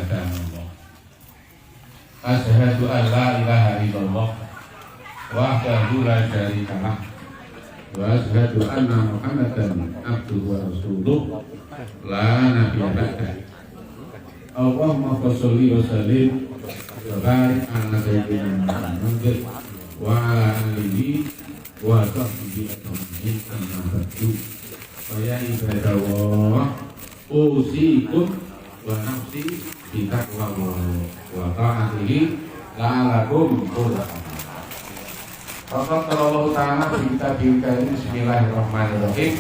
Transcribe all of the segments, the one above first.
subhanallah. Asyhadu an la ilaha illallah wahdahu la syarika lah wa asyhadu anna Muhammadan abduhu wa rasuluh la nabiyya ba'dah. Allahumma sholli wa sallim wa barik ala sayyidina Muhammad wa ala alihi wa sahbihi ajma'in, amma ba'du. Fa ya ibadallah, usikum wa nafsi bi taqwallah wa ta'atihi la'alakum turhamun. Allah Ta'ala kita bikin bismillahirrahmanirrahim.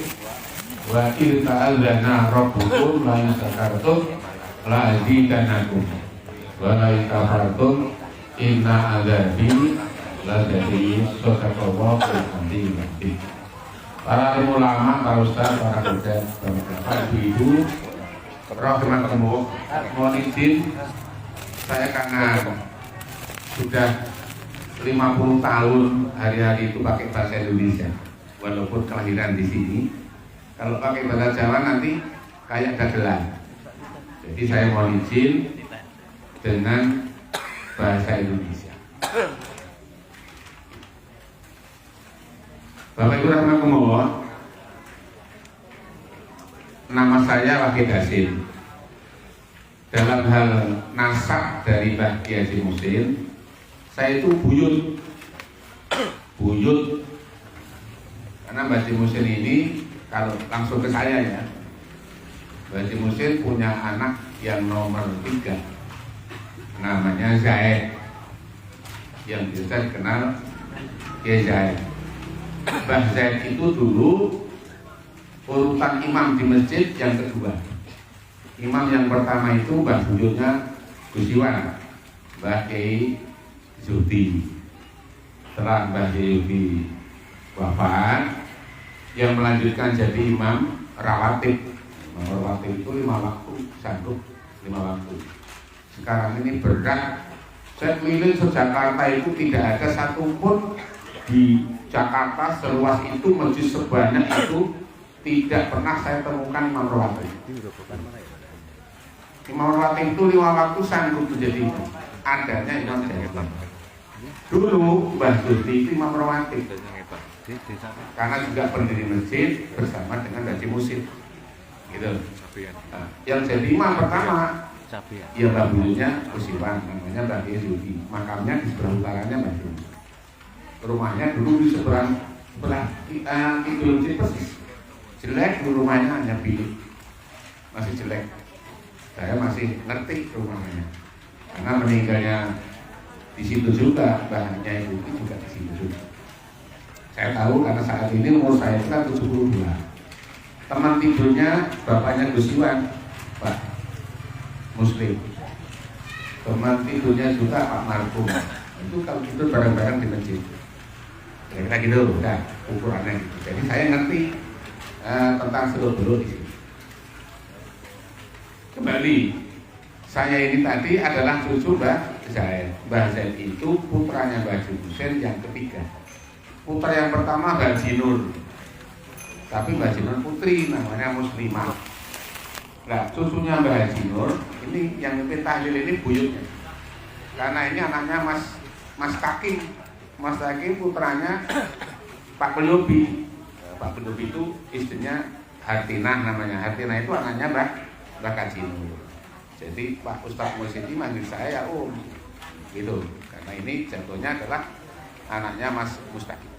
Wa in ta'allana rabbukum la in syakartum la azidanakum wa la in kafartum inna adzabi la syadid. Sadaqallahu al-azim. Para ulama, para ustaz, para dosen, bapak ibu, rahimakumullah, mohon izin saya karena sudah 50 tahun hari-hari itu pakai bahasa Indonesia, walaupun kelahiran di sini. Kalau pakai bahasa Jawa nanti kayak dagelan. Jadi saya mohon izin dengan bahasa Indonesia. Bapak Ibu rahimakumullah, nama saya Wahid Hasim. Dalam hal nasab dari Mbah Kiai Haji Muhsin, saya itu buyut, karena Mbah Haji Muhsin ini, kalau langsung ke saya ya, Mbah Haji Muhsin punya anak yang nomor 3, namanya Zaid, yang biasa dikenal Kiai Zaid. Mbah Zaid itu dulu urutan imam di masjid yang kedua. Imam yang pertama itu mbah buyutnya Gus Iwan, Mbah Kiai Zuhdi. Setelah Mbah Kiai Zuhdi wafat, yang melanjutkan jadi imam rawatib. Imam rawatib itu 5 waktu, sanggup 5 waktu. Sekarang ini berat. Saya milih se-Jakarta itu tidak ada satupun di Jakarta seluas itu, masjid sebanyak itu, tidak pernah saya temukan imam rawatib. Imam rawatib itu 5 waktu sanggup menjadi imam. Adanya Imam Zaid. Dulu Mbah Zuhdi itu imam rawatib, karena juga pendiri masjid bersama dengan Haji Muhsin. Gitu. Nah, yang jadi imam pertama ya mbah buyutnya Gus Iwan, namanya Mbah Kiai Zuhdi. Makamnya di sebelah utaranya Mbah Zuhdi. Rumahnya dulu di sebelah kidul persis. Jelek dulu rumahnya, hanya bilik, masih jelek. Saya masih ngerti rumahnya, karena meninggalnya di situ juga, mbahnya ibu juga di situ juga. Saya tahu karena saat ini umur saya itu kan 72. Teman tidurnya bapaknya Gus Iwan, Pak Muslim. Teman tidurnya juga Pak Markum. Itu kalau tidur bareng-bareng di masjid. Kira-kira gitu, udah ukurannya gitu. Jadi saya ngerti tentang seluk-beluk di sini. Kembali, saya ini tadi adalah cucu Mbah Zaid. Mbah Zaid itu putranya Mbah Haji Muhsin yang ketiga. Putra yang pertama Mbah Haji Nur, tapi Mbah Haji Nur putri, namanya Muslimah. Nah, cucunya Mbah Haji Nur ini yang mimpin tahlil ini buyutnya. Karena ini anaknya Mas Kaking. Mas Kaking putranya Pak Pendobi. Pak Pendobi itu istrinya Hartinah namanya. Hartinah itu anaknya Mbah Haji Nur. Jadi Pak Ustadz Muhsin ini manggil saya Om, gitu. Karena ini jatuhnya adalah anaknya Mas Mustaqim.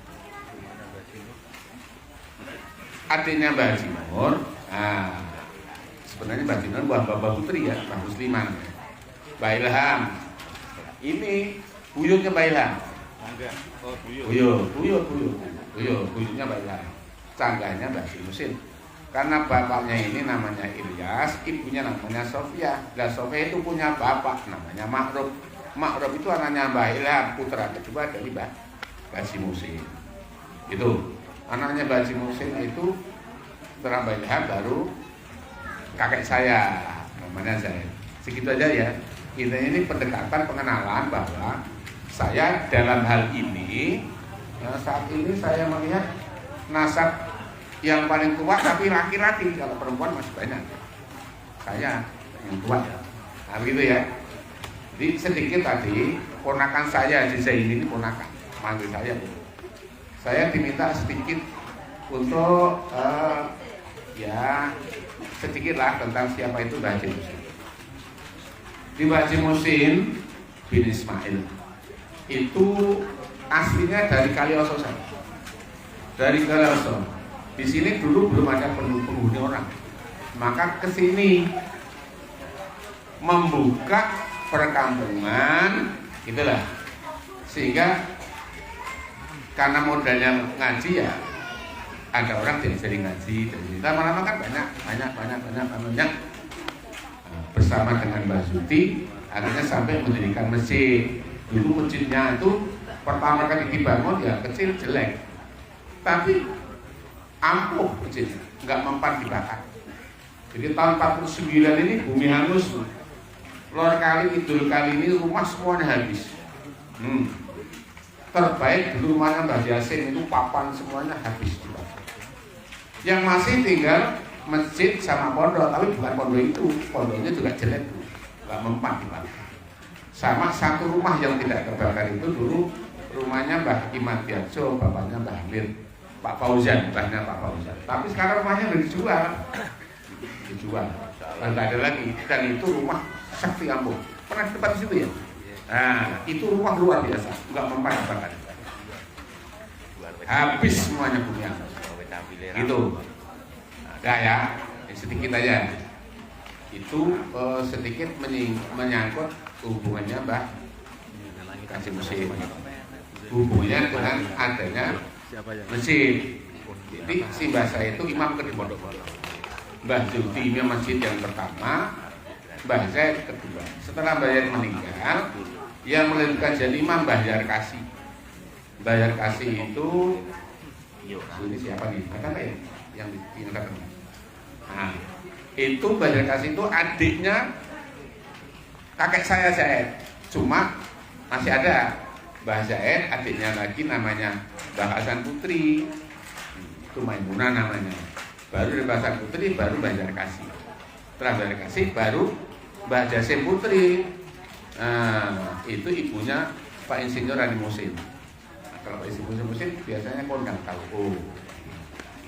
Adiknya Mbah Haji Nur. Nah, sebenarnya Mbah Haji Nur Bapak Putri ya, Mbah Musliman. Mbah Ilham. Ini buyutnya Mbah Ilham. Buyutnya Mbah Ilham. Canggahnya Mbah Haji Muhsin. Karena bapaknya ini namanya Ilyas, ibunya namanya Sofia. Nah, Sofia itu punya bapak namanya Ma'ruf. Ma'ruf itu anaknya Mbah Ilham, putra kedua dari Mbah Haji Muhsin. Itu anaknya Mbah Haji Muhsin itu setelah Mbah Ilham baru kakek saya, namanya saya. Segitu aja ya. Kita ini pendekatan pengenalan bahwa saya dalam hal ini saat ini saya melihat nasab yang paling tua tapi laki-laki, kalau perempuan masih banyak. Saya yang tua Nah, gitu ya. Jadi sedikit tadi, ponakan saya di ini ponakan, manggil saya. Saya diminta sedikit untuk ya sedikit lah tentang siapa itu Mbah Haji Muhsin. Di Mbah Haji Muhsin bin Ismail itu aslinya dari Kalioso saja. Dari Kalioso. Di sini dulu belum ada penghuni orang. Maka ke sini membuka perkampungan itulah. Sehingga karena modalnya ngaji ya ada orang diajari ngaji. Lama-lama kan banyak bersama dengan Mbah Zuti akhirnya sampai mendirikan masjid. Dulu masjidnya itu pertama kali dibangun ya kecil jelek, tapi ampuh masjidnya, nggak mempan dibakar. Jadi tahun 49 ini bumi hangus, lor kali idul kali ini rumah semuanya habis. Terbaik dulu rumahnya Mbah Yasin itu papan semuanya habis dibakar. Yang masih tinggal masjid sama pondok, tapi bukan pondok itu, pondoknya juga jelek, nggak mempan dibakar. Sama satu rumah yang tidak terbakar itu dulu rumahnya Mbah Iman Tiarjo, bapaknya Mbah Hamir, Pak Fauzan, mbahnya Pak Fauzan. Tapi sekarang rumahnya udah dijual, dan tak ada lagi. Dan itu rumah sakti Ambon. Pernah di tempat situ ya? Nah, itu rumah luar biasa, nggak mempan dibakar. Habis semuanya punya. Gitu. Nah, ya, sedikit aja. Itu sedikit menyangkut hubungannya Mbah Haji Muhsin, hubungannya dengan adanya masjid. Jadi si Mbah saya itu imam kedua, Mbah Zuti imam masjid yang pertama, Mbah Zaid kedua. Setelah Mbah Zaid meninggal, yang melanjutkan jadi imam Mbah Yarkasi. Mbah Yarkasi itu ini siapa nih? Ada nggak ya yang diingatkan? Nah, itu Mbah Yarkasi itu adiknya kakek saya Zaid, cuma masih ada Mbah Zaid, adiknya lagi namanya Mbah Hasan Putri, itu Maimunah namanya. Baru dari Mbah Hasan Putri, baru Mbah Yarkasi. Setelah Mbah Yarkasi, baru Mbah Jasim Putri. Itu ibunya Pak Insinyur Rani Muhsin. Nah, kalau Pak Insinyur Muhsin biasanya kondang tahu.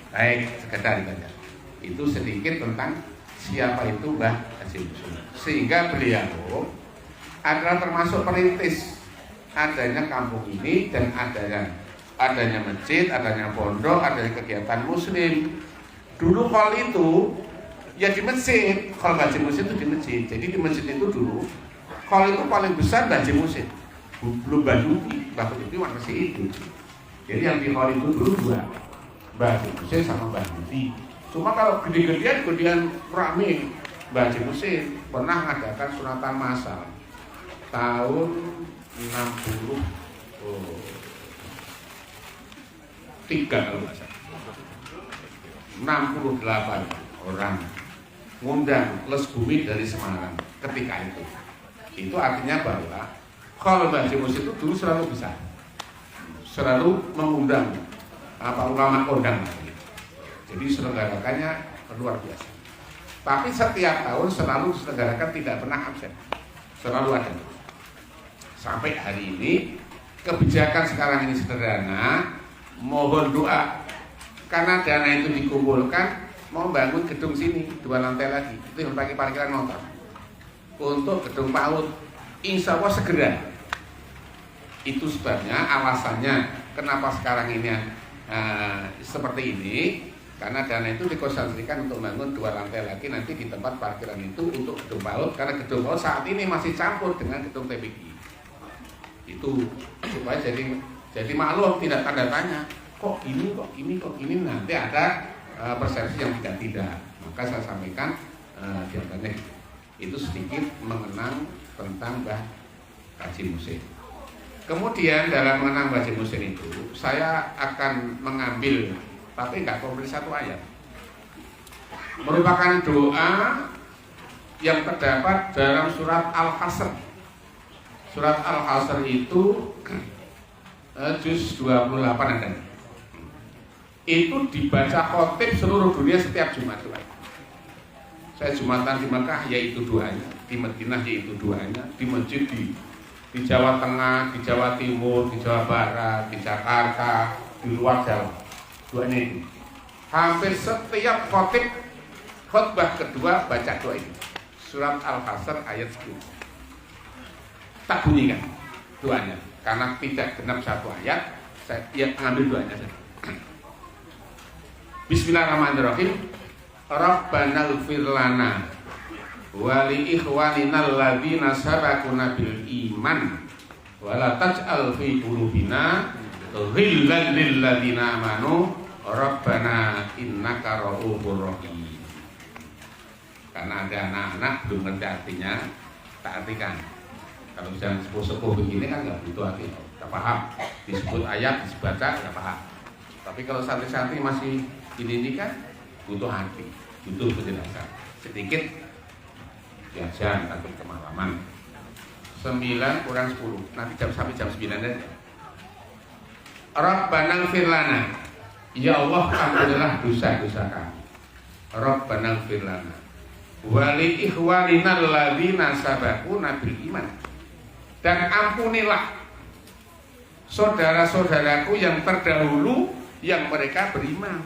Baik, sekedar saja. Itu sedikit tentang siapa itu Mbah Haji Muhsin. Sehingga beliau adalah termasuk perintis adanya kampung ini dan adanya masjid, adanya pondok, adanya kegiatan muslim. Dulu kalau itu ya di masjid, kalau Mbah Haji Muhsin itu di masjid. Jadi di masjid itu dulu kalau itu paling besar Mbah Haji Muhsin. Belum Mbah Yuti, Mbah Yuti masih itu. Jadi yang di hall itu dulu dua, Mbah Haji Muhsin sama Mbah Yuti. Cuma kalau gedean rame, Mbah Haji Muhsin pernah mengadakan sunatan massal tahun 63 kalau nggak salah. 68 orang ngundang Les Bumi dari Semarang ketika itu. Itu artinya bahwa kalau Mbah Haji Muhsin itu dulu selalu bisa, selalu mengundang ulama kondang. Jadi selenggarakannya luar biasa. Tapi setiap tahun selalu diselenggarakan, tidak pernah absen, selalu ada. Sampai hari ini kebijakan sekarang ini sederhana, mohon doa karena dana itu dikumpulkan mau bangun gedung sini 2 lantai lagi, itu yang pakai parkiran motor untuk gedung PAUD, insya Allah segera. Itu sebabnya alasannya kenapa sekarang ini seperti ini. Karena dana itu dikonsentrasikan untuk bangun 2 lantai lagi nanti di tempat parkiran itu untuk gedung PAUD, karena gedung PAUD saat ini masih campur dengan gedung TPG. Itu supaya jadi maklum, tidak tanda tanya, kok gini nanti ada persepsi yang tidak. Maka saya sampaikan diantaranya itu sedikit mengenang tentang Mbah Haji Muhsin. Kemudian dalam mengenang Mbah Haji Muhsin itu saya akan mengambil, tapi enggak komplit satu ayat, merupakan doa yang terdapat dalam surat Al-Hasr. Surat Al-Hasr itu juz 28 ada. Itu dibaca khotib seluruh dunia setiap Jumat. Saya Jumatan di Mekah yaitu doanya, di Madinah yaitu doanya, di masjid di Jawa Tengah, di Jawa Timur, di Jawa Barat, di Jakarta, di luar Jawa. Doanya itu. Hampir setiap khutbah kedua baca doa ini. Surat Al-Hasr ayat 10. Tak bunyikan doanya karena tidak genap satu ayat. Saya ambil doanya saja. Bismillahirrahmanirrahim. Rabbana ighfir lana wa li ikhwanina alladzina sabaquna bil iman wa la taj'al fi qulubina ghillan lil ladzina amanu rabbana innaka ra'ufur rahim. Karena ada anak-anak belum ngerti artinya, tak artikan. Kalau yang sepuh-sepuh begini kan nggak butuh arti, nggak paham. Disebut ayat, dibaca nggak paham. Tapi kalau santri-santri masih ini kan butuh arti, butuh penjelasan. Sedikit jajan atau kemalaman. 9 kurang 10, nanti sampai jam 9 aja. Rabbana ighfir lana, ya Allah ampunilah dosa-dosa kami. Rabbana ighfir lana wa li ikhwanina alladzina sabaquna bil iman, dan ampunilah saudara-saudaraku yang terdahulu yang mereka beriman.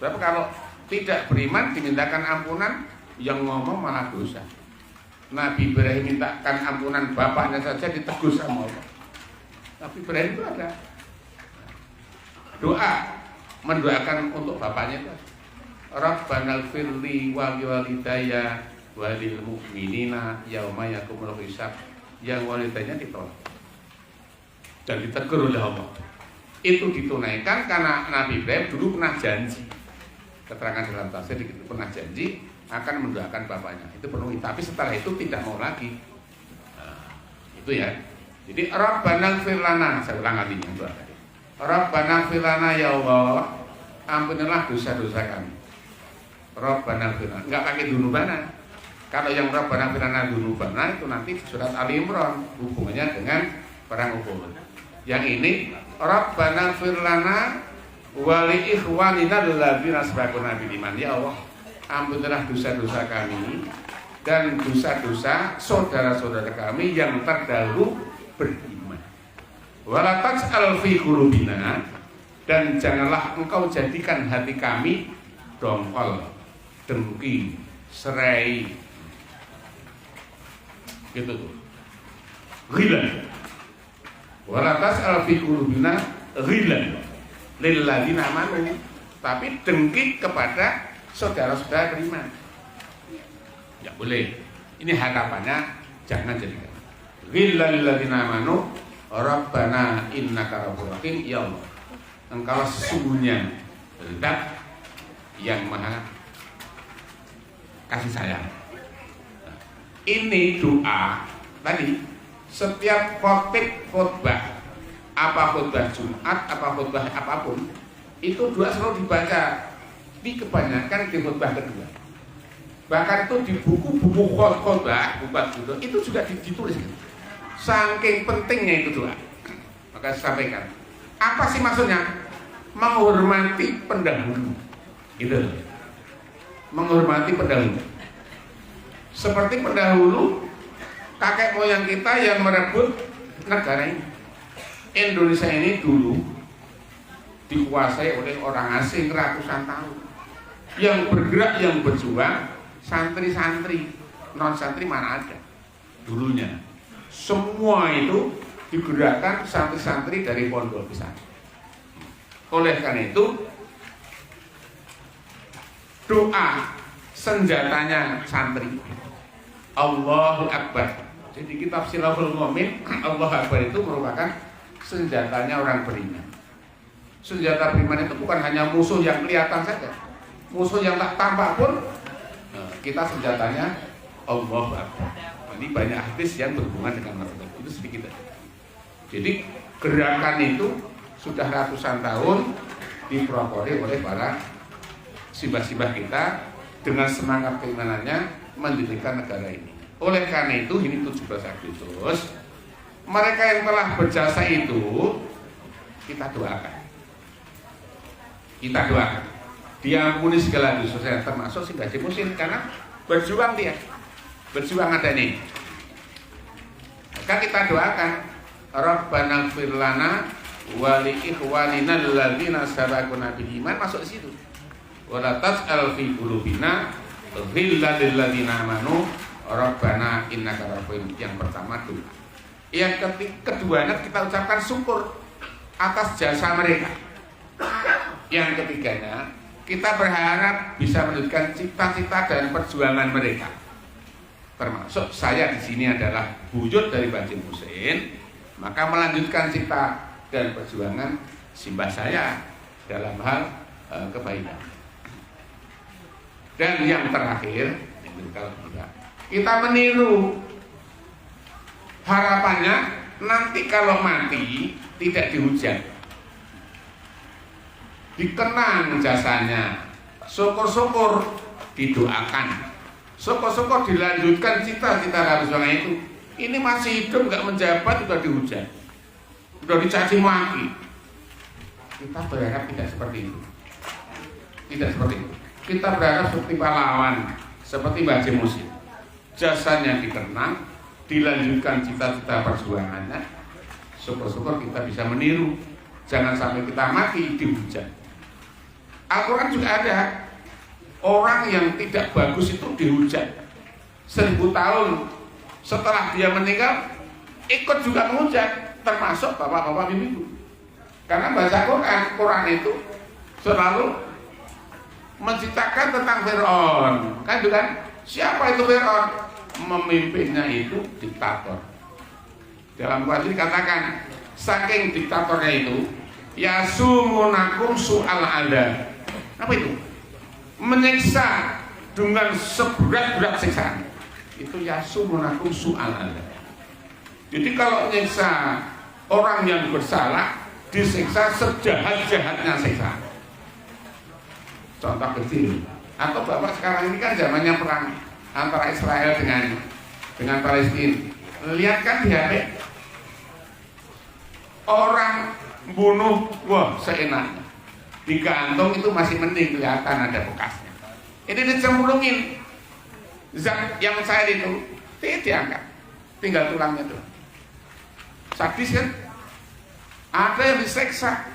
Tapi kalau tidak beriman dimintakan ampunan, yang ngomong malah dosa. Nabi Ibrahim mintakan ampunan bapaknya saja ditegur sama Allah. Nabi Ibrahim itu ada doa, mendoakan untuk bapaknya itu. Rabbana ighfirli wa liwalidayya wa lil mu'minina yauma yaqumul hisab. Yang walidaynya ditolak dan ditegur oleh Allah. Itu ditunaikan karena Nabi Ibrahim dulu pernah janji. Keterangan dalam tafsir itu pernah janji akan mendoakan bapaknya. Itu penuhi. Tapi setelah itu tidak mau lagi. Nah, itu ya. Jadi Rabbana ighfir lana, saya ulang lagi yang doa tadi. Rabbana ighfir lana ya Allah, ampunilah dosa-dosa kami. Rabbana ighfir lana, enggak pakai dunubana. Kalau yang Rabbana ighfir lana dunubana itu nanti surat Ali Imran, hubungannya dengan perang Uhud. Yang ini Rabbana ighfir lana wa li ikhwanina alladzina sabaquna bil iman. Ya Allah, ampunilah dosa-dosa kami dan dosa-dosa saudara-saudara kami yang terdahulu beriman. Wala taj'al fi qulubina, dan janganlah engkau jadikan hati kami dongkol, dengki, serai. Gitu tuh. Ghilan. Wala taj'al fi qulubina ghilan lil ladzina amanu, tapi dengki kepada saudara-saudara beriman. Ya boleh. Ini harapannya jangan jadikan. Ghillal ladzina amanu rabbana innaka rabbur rahim. Ya Allah, engkau sesungguhnya zat yang maha kasih sayang. Nah, ini doa tadi setiap khutbah, apa khutbah Jumat, apa khutbah apapun, itu doa selalu dibaca. Di kebanyakan di khutbah kedua. Bahkan itu di buku-buku khutbah itu juga ditulis. Saking pentingnya itu doa. Maka saya sampaikan. Apa sih maksudnya? Menghormati pendahulu. Gitu. Menghormati pendahulu. Seperti pendahulu kakek moyang kita yang merebut negara ini. Indonesia ini dulu dikuasai oleh orang asing ratusan tahun. Yang bergerak, yang berjuang santri-santri, non santri mana ada dulunya. Semua itu digerakkan santri-santri dari pondok pesantren. Oleh karena itu doa senjatanya santri. Allahu Akbar. Jadi kitab Silahul Mu'min, Allahu Akbar itu merupakan senjatanya orang beriman. Senjata beriman itu bukan hanya musuh yang kelihatan saja, musuh yang tak tampak pun kita senjatanya Allahu Akbar. Ini banyak hadis yang berhubungan dengan masalah itu sedikit aja. Jadi gerakan itu sudah ratusan tahun dipelopori oleh para simbah-simbah kita dengan semangat keimanannya mendirikan negara ini. Oleh karena itu ini 17 Agustus mereka yang telah berjasa itu kita doakan. Kita doakan diampuni segala dosanya, termasuk si Haji Musin, karena berjuang dia, berjuang adanya. Maka kita doakan, Rabbana ighfir lana wa li ikhwanina alladzina sabaquna bil iman, masuk di situ. Wala tas'al fi qulubina ghillan lil ladzina amanu Rabbana innaka ra'ufun. Yang pertama doa. Yang kedua kita ucapkan syukur atas jasa mereka. Yang ketiganya kita berharap bisa melanjutkan cita-cita dan perjuangan mereka. Termasuk saya di sini adalah buyut dari Mbah Haji Muhsin, maka melanjutkan cita dan perjuangan simbah saya dalam hal kebaikan. Dan yang terakhir, kita meniru harapannya nanti kalau mati tidak dihujat, dikenang jasanya, syukur-syukur didoakan, syukur-syukur dilanjutkan cita-cita perjuangan itu. Ini masih hidup nggak menjabat sudah dihujat, sudah dicaci maki. Kita berharap tidak seperti itu, tidak seperti itu. Kita berharap seperti pahlawan, seperti Mbah Haji Muhsin, jasanya dikenang, dilanjutkan cita-cita perjuangannya. Syukur-syukur kita bisa meniru, jangan sampai kita mati dihujat. Al-Quran juga ada orang yang tidak bagus itu dihujat 1000 tahun setelah dia meninggal ikut juga menghujat, termasuk bapak-bapak ibu. Karena baca Quran itu selalu menceritakan tentang Fir'aun, kan itu kan? Siapa itu Fir'aun? Memimpinnya itu diktator. Dalam Quran dikatakan saking diktatornya itu yasumunakum su'al adab. Apa itu? Menyiksa dengan seberat-berat siksaan. Itu yasumunakum su'al adab. Jadi kalau menyiksa orang yang bersalah disiksa sejahat-jahatnya siksa. Contoh kecil. Atau bapak sekarang ini kan zamannya perang antara Israel dengan Palestina. Lihat kan di HP orang bunuh, wah seenaknya, digantung itu masih mending kelihatan ada bekasnya. Ini dicemplungin zat yang saya itu tidak diangkat, tinggal tulangnya tuh. Sadis kan? Ada yang diseksa,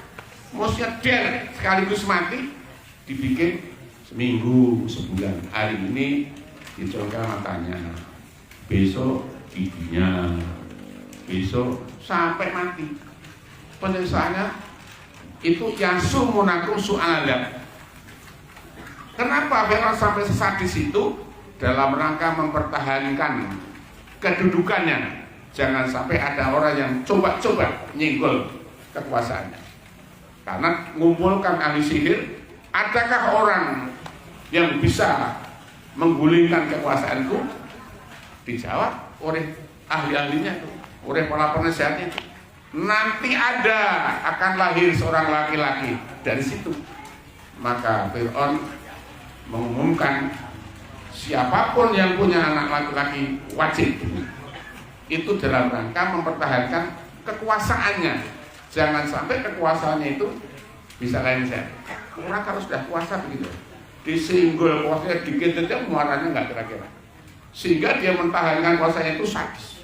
maksudnya der sekaligus mati, dibikin seminggu, sebulan. Hari ini dicongkel matanya, besok giginya, besok sampai mati. Penyiksaannya itu yasumunakum su'al adab. Kenapa Fir'aun sampai sesadis itu? Dalam rangka mempertahankan kedudukannya. Jangan sampai ada orang yang coba-coba nyinggol kekuasaannya. Karena mengumpulkan ahli sihir, adakah orang yang bisa menggulingkan kekuasaanku? Dijawab oleh ahli-ahlinya, oleh para penasihatnya. Nanti akan lahir seorang laki-laki dari situ. Maka Fir'aun mengumumkan siapapun yang punya anak laki-laki wajib. Itu dalam rangka mempertahankan kekuasaannya. Jangan sampai kekuasaannya itu bisa lengser. Orang kalau sudah kuasa begitu, disinggol kuasanya dikit saja muaranya nggak kira-kira. Sehingga dia mempertahankan kuasanya itu sadis.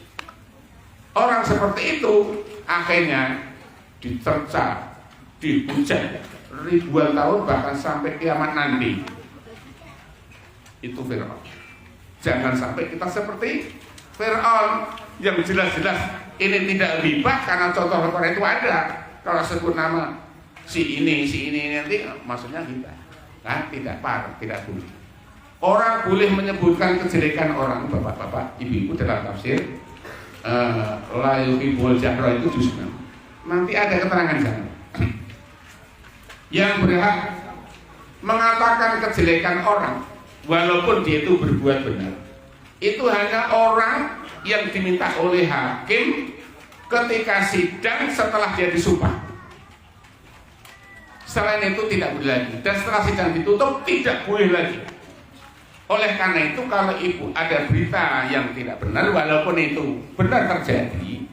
Orang seperti itu akhirnya dicerca, dihujat ribuan tahun bahkan sampai kiamat nanti. Itu Fir'aun. Jangan sampai kita seperti Fir'aun yang jelas-jelas ini tidak ribah karena contoh Al-Quran itu ada. Kalau sebut nama si ini nanti maksudnya hibah. Nah, tidak parah, tidak boleh. Orang boleh menyebutkan kejelekan orang, bapak-bapak, ibu-ibu dalam tafsir la yuhibbul jahra itu juz 6. Nanti ada keterangan sana. Yang berhak mengatakan kejelekan orang walaupun dia itu berbuat benar, itu hanya orang yang diminta oleh hakim ketika sidang setelah dia disumpah. Selain itu tidak boleh lagi, dan setelah sidang ditutup tidak boleh lagi. Oleh karena itu kalau ibu ada berita yang tidak benar, walaupun itu benar terjadi,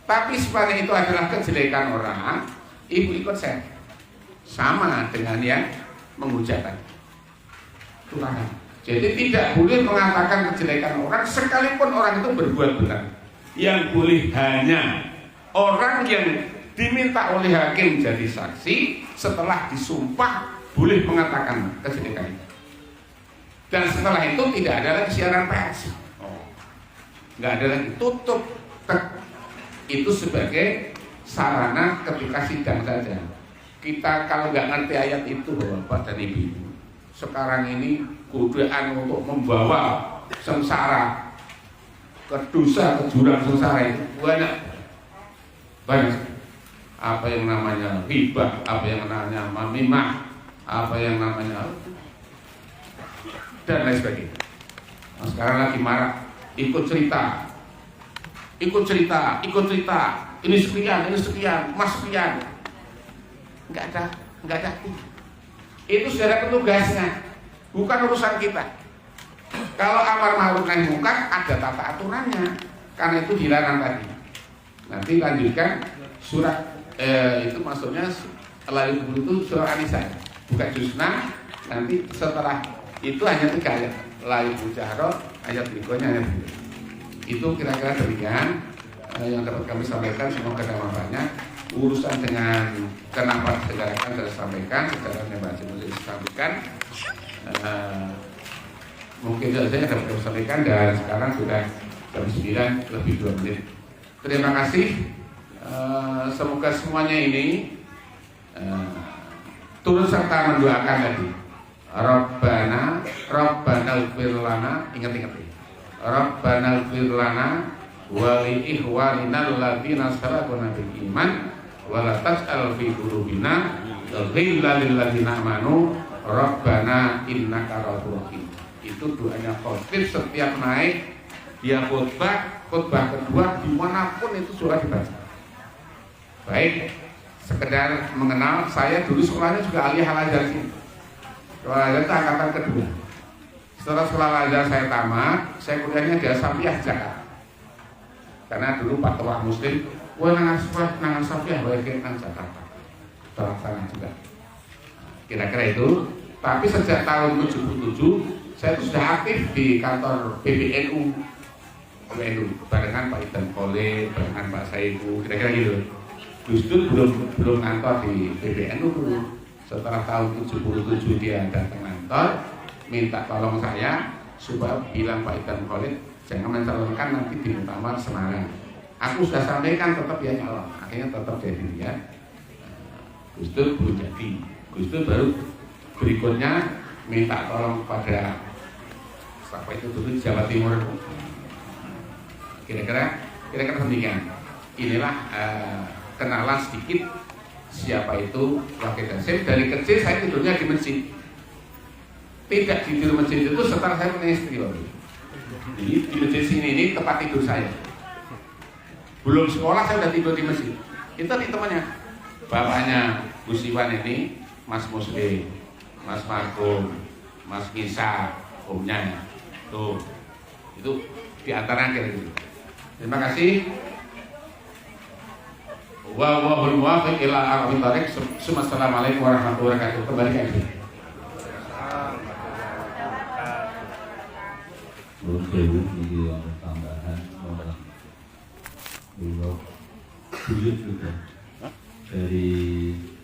tapi sifatnya itu adalah kejelekan orang, ibu ikut share sama dengan yang menghujatkan. Tulangan. Jadi tidak boleh mengatakan kejelekan orang sekalipun orang itu berbuat benar. Yang boleh hanya orang yang diminta oleh hakim jadi saksi setelah disumpah boleh mengatakan kejelekan itu. Dan setelah itu tidak ada lagi siaran pers. Nggak ada lagi, tutup. Itu sebagai sarana ketika sidang saja. Kita kalau nggak ngerti ayat itu Bapak dan Ibu, sekarang ini godaan untuk membawa sengsara ke dosa, ke jurang sengsara itu banyak. Apa yang namanya hibah, apa yang namanya mamimah, apa yang namanya dan lain sebagainya. Nah, sekarang lagi marah, ikut cerita, ini sekian, mas sekian, nggak ada. Itu sudah ada petugasnya, bukan urusan kita. Kalau amar ma'ruf nahi munkar ada tata aturannya, karena itu dilarang tadi. Nanti lanjutkan surat itu maksudnya lalu itu surat An-Nisa, bukan juz 6. Nanti setelah itu hanya 3 ayat, layu mujahro, ayat berikutnya ayat berikutnya. Itu kira-kira demikian yang dapat kami sampaikan. Semoga manfaatnya. Urusan dengan kenapa segerakan saya sampaikan, sejarahnya Mbak Haji Musa sampaikan. Mungkin saja dapat kami sampaikan, dan sekarang sudah jam 9 lebih 2 menit. Terima kasih. Semoga semuanya ini turut serta mendoakan tadi. Rabbana ighfir lana, ingat-ingat ya. Rabbana ighfir lana wa li ikhwanina alladziina sabaquna bil iman wa la tas'al fi qulubina ghillan lil ladzina amanu rabbana innaka ra'ufur rahim. Itu doanya khotib setiap naik dia khutbah kedua dimanapun itu surah dibaca. Baik, sekedar mengenal, saya dulu sekolahnya juga aliyah al-azhar sini. Sekolah al-azhar itu angkatan kedua. Setelah sekolah al-azhar saya tamat, saya kuliahnya di Asafiyah Jakarta. Karena dulu fatwa muslim, nangan Asafiyah, nang Jakarta. Terlaksana juga. Kira-kira itu. Tapi sejak tahun 77 saya sudah aktif di kantor PBNU barengan Pak Idan Kole, barengan Pak Saifu, kira-kira gitu. Gus Dur belum kantor di PBNU dulu. Setelah tahun 77 dia datang kantor, minta tolong saya supaya bilang Pak Idan Kole jangan mencalonkan nanti di Muktamar Semarang. Aku sudah sampaikan tetap ya nyalon, akhirnya tetap jadi dia. Gus Dur belum jadi. Gus Dur baru berikutnya minta tolong pada siapa itu dulu Jawa Timur. Kira-kira demikian. Inilah kenalan sedikit siapa itu Wakil Hasyim. Dari kecil saya tidurnya di masjid. Tidak tidur masjid itu setelah saya punya istri loh. Jadi di masjid sini ini tempat tidur saya. Belum sekolah saya sudah tidur di masjid. Itu nih temannya, bapaknya Gus Iwan ini, Mas Muslim, Mas Markum, Mas Ngisa, omnya tuh. Itu di antara gitu. Terima kasih. Wallahul muwaffiq ila aqwamit thoriq. Assalamualaikum warahmatullahi wabarakatuh. Kembali ke Ibu. Belum sewu ini yang tambahan orang bulog buyut juga dari